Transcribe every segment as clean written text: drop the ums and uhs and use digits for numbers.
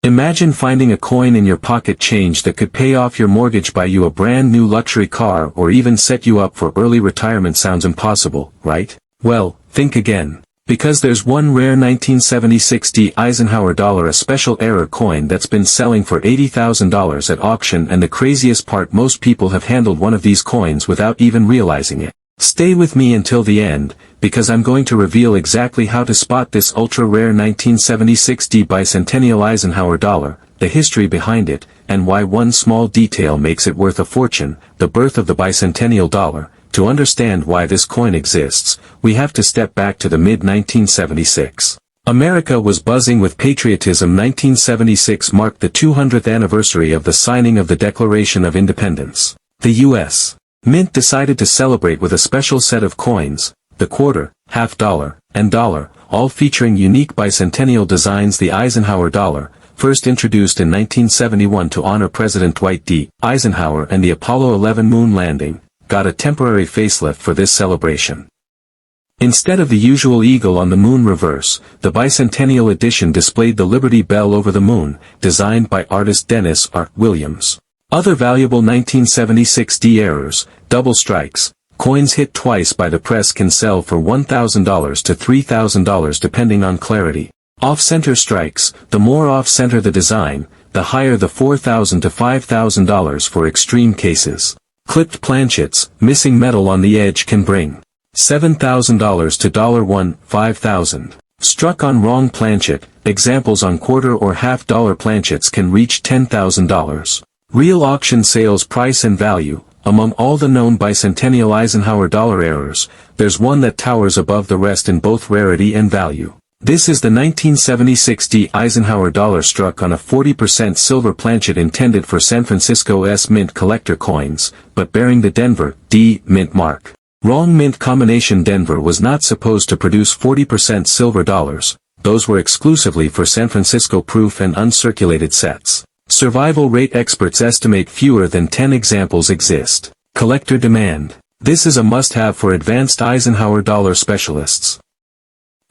Imagine finding a coin in your pocket change that could pay off your mortgage, buy you a brand new luxury car, or even set you up for early retirement. Sounds impossible, right? Well, think again. Because there's one rare 1976 Eisenhower dollar, a special era coin that's been selling for $80,000 at auction, and the craziest part, most people have handled one of these coins without even realizing it. Stay with me until the end, because I'm going to reveal exactly how to spot this ultra-rare 1976 Bicentennial Eisenhower dollar, the history behind it, and why one small detail makes it worth a fortune, the birth of the Bicentennial dollar. To understand why this coin exists, we have to step back to the mid-1976. America was buzzing with patriotism. 1976 marked the 200th anniversary of the signing of the Declaration of Independence. The U.S. Mint decided to celebrate with a special set of coins, the quarter, half dollar, and dollar, all featuring unique bicentennial designs. The Eisenhower dollar, first introduced in 1971 to honor President Dwight D. Eisenhower and the Apollo 11 moon landing, got a temporary facelift for this celebration. Instead of the usual eagle on the moon reverse, the bicentennial edition displayed the Liberty Bell over the moon, designed by artist Dennis R. Williams. Other valuable 1976 errors, double strikes, coins hit twice by the press can sell for $1,000 to $3,000 depending on clarity. Off-center strikes, the more off-center the design, the higher the $4,000 to $5,000 for extreme cases. Clipped planchets, missing metal on the edge can bring $7,000 to $1,500. Struck on wrong planchet, examples on quarter or half dollar planchets can reach $10,000. Real auction sales price and value. Among all the known Bicentennial Eisenhower dollar errors, there's one that towers above the rest in both rarity and value. This is the 1976 Eisenhower dollar struck on a 40% silver planchet intended for San Francisco's mint collector coins, but bearing the Denver D mint mark. Wrong mint combination. Denver was not supposed to produce 40% silver dollars, those were exclusively for San Francisco proof and uncirculated sets. Survival rate. Experts estimate fewer than 10 examples exist. Collector demand. This is a must-have for advanced Eisenhower dollar specialists.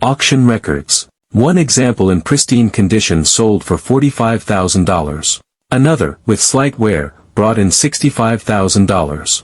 Auction records. One example in pristine condition sold for $45,000. Another, with slight wear, brought in $65,000.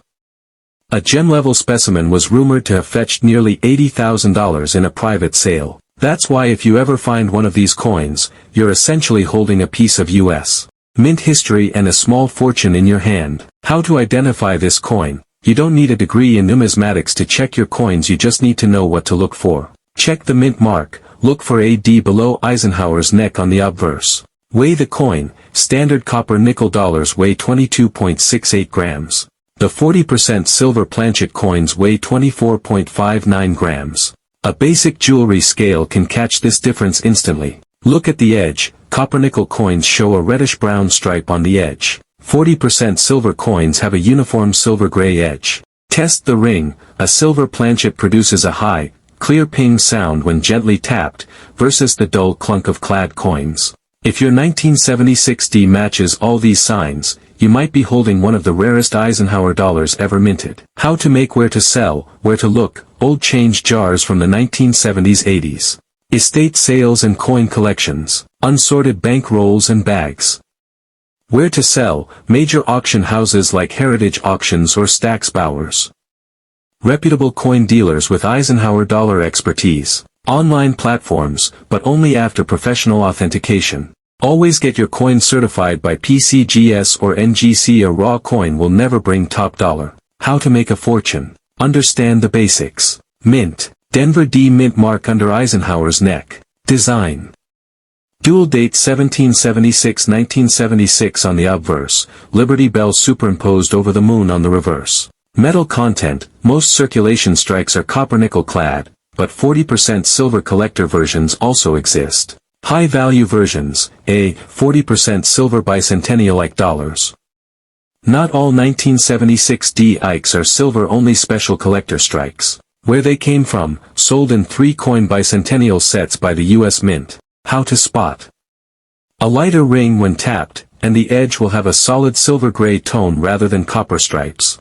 A gem-level specimen was rumored to have fetched nearly $80,000 in a private sale. That's why if you ever find one of these coins, you're essentially holding a piece of U.S. Mint history and a small fortune in your hand. How to identify this coin? You don't need a degree in numismatics to check your coins, you just need to know what to look for. Check the mint mark, look for a D below Eisenhower's neck on the obverse. Weigh the coin. Standard copper nickel dollars weigh 22.68 grams. The 40% silver planchet coins weigh 24.59 grams. A basic jewelry scale can catch this difference instantly. Look at the edge. Copper nickel coins show a reddish-brown stripe on the edge. 40% silver coins have a uniform silver-gray edge. Test the ring. A silver planchet produces a high, clear ping sound when gently tapped, versus the dull clunk of clad coins. If your 1976 D matches all these signs, you might be holding one of the rarest Eisenhower dollars ever minted. How to make. Where to sell, where to look. Old change jars from the 1970s-80s. Estate sales and coin collections. Unsorted bank rolls and bags. Where to sell. Major auction houses like Heritage Auctions or Stack's Bowers. Reputable coin dealers with Eisenhower dollar expertise. Online platforms, but only after professional authentication. Always get your coin certified by PCGS or NGC. A raw coin will never bring top dollar. How to make a fortune. Understand the basics. Mint. Denver D mint mark under Eisenhower's neck. Design. Dual date 1776-1976 on the obverse, Liberty Bell superimposed over the moon on the reverse. Metal content. Most circulation strikes are copper nickel clad, but 40% silver collector versions also exist. High-value versions, a 40% silver Bicentennial Ike dollars. Not all 1976 D Ikes are silver-only special collector strikes. Where they came from, sold in 3-coin bicentennial sets by the U.S. Mint. How to spot. A lighter ring when tapped, and the edge will have a solid silver-gray tone rather than copper stripes.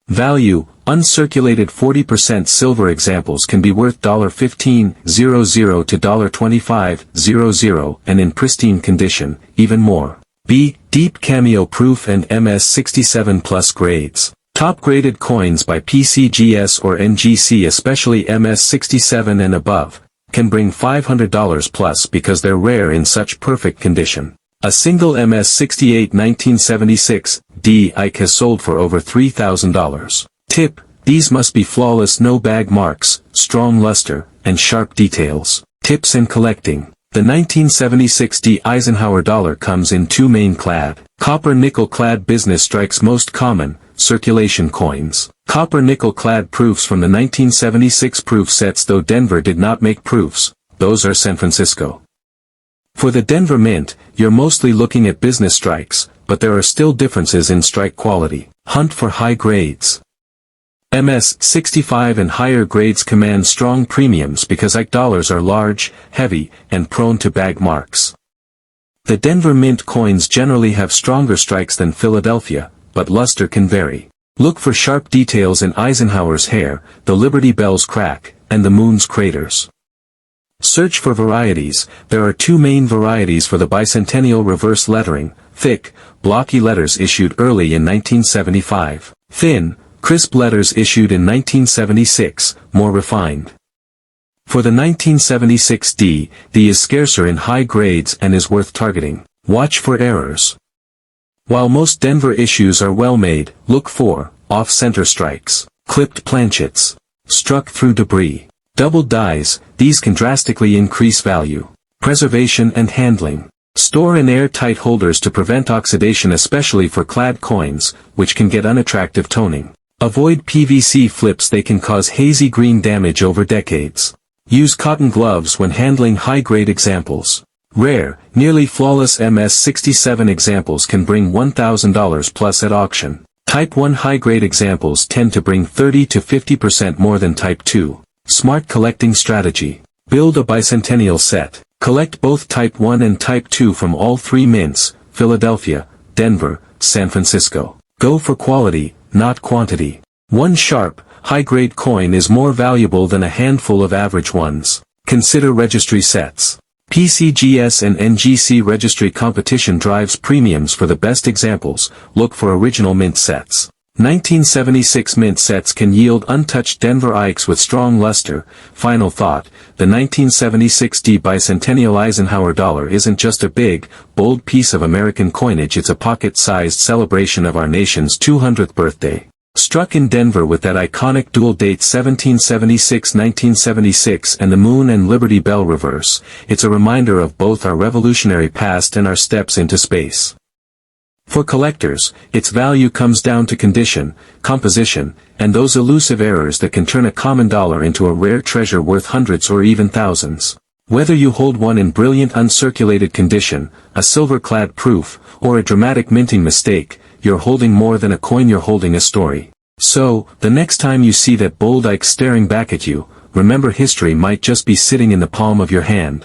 Value, uncirculated 40% silver examples can be worth $15.00 to $25.00 and in pristine condition, even more. B. Deep cameo proof and MS67 plus grades. Top-graded coins by PCGS or NGC, especially MS67 and above, can bring $500 plus because they're rare in such perfect condition. A single MS68 1976 D Ike has sold for over $3,000. Tip: these must be flawless, no bag marks, strong luster, and sharp details. Tips in collecting. The 1976 D Eisenhower Dollar comes in two main clad. Copper nickel clad business strikes most common, circulation coins. Copper nickel clad proofs from the 1976 proof sets, though Denver did not make proofs, those are San Francisco. For the Denver Mint, you're mostly looking at business strikes, but there are still differences in strike quality. Hunt for high grades. MS65 and higher grades command strong premiums because Ike dollars are large, heavy, and prone to bag marks. The Denver Mint coins generally have stronger strikes than Philadelphia, but luster can vary. Look for sharp details in Eisenhower's hair, the Liberty Bell's crack, and the moon's craters. Search for varieties. There are two main varieties for the bicentennial reverse lettering: thick, blocky letters issued early in 1975. Thin, crisp letters issued in 1976, more refined. For the 1976 D, the is scarcer in high grades and is worth targeting. Watch for errors. While most Denver issues are well made, look for off-center strikes, clipped planchets, struck through debris. Doubled dies, these can drastically increase value. Preservation and handling. Store in air-tight holders to prevent oxidation, especially for clad coins, which can get unattractive toning. Avoid PVC flips, they can cause hazy green damage over decades. Use cotton gloves when handling high-grade examples. Rare, nearly flawless MS67 examples can bring $1,000 plus at auction. Type 1 high-grade examples tend to bring 30 to 50% more than Type 2. Smart collecting strategy. Build a bicentennial set. Collect both Type 1 and Type 2 from all three mints: Philadelphia, Denver, San Francisco. Go for quality, not quantity. One sharp, high-grade coin is more valuable than a handful of average ones. Consider registry sets. PCGS and NGC registry competition drives premiums for the best examples. Look for original mint sets. 1976 mint sets can yield untouched Denver Ikes with strong luster. Final thought: the 1976 D Bicentennial Eisenhower Dollar isn't just a big, bold piece of American coinage, it's a pocket-sized celebration of our nation's 200th birthday. Struck in Denver with that iconic dual date 1776-1976 and the Moon and Liberty Bell reverse, it's a reminder of both our revolutionary past and our steps into space. For collectors, its value comes down to condition, composition, and those elusive errors that can turn a common dollar into a rare treasure worth hundreds or even thousands. Whether you hold one in brilliant uncirculated condition, a silver-clad proof, or a dramatic minting mistake, you're holding more than a coin, you're holding a story. So, the next time you see that bold Ike staring back at you, remember history might just be sitting in the palm of your hand.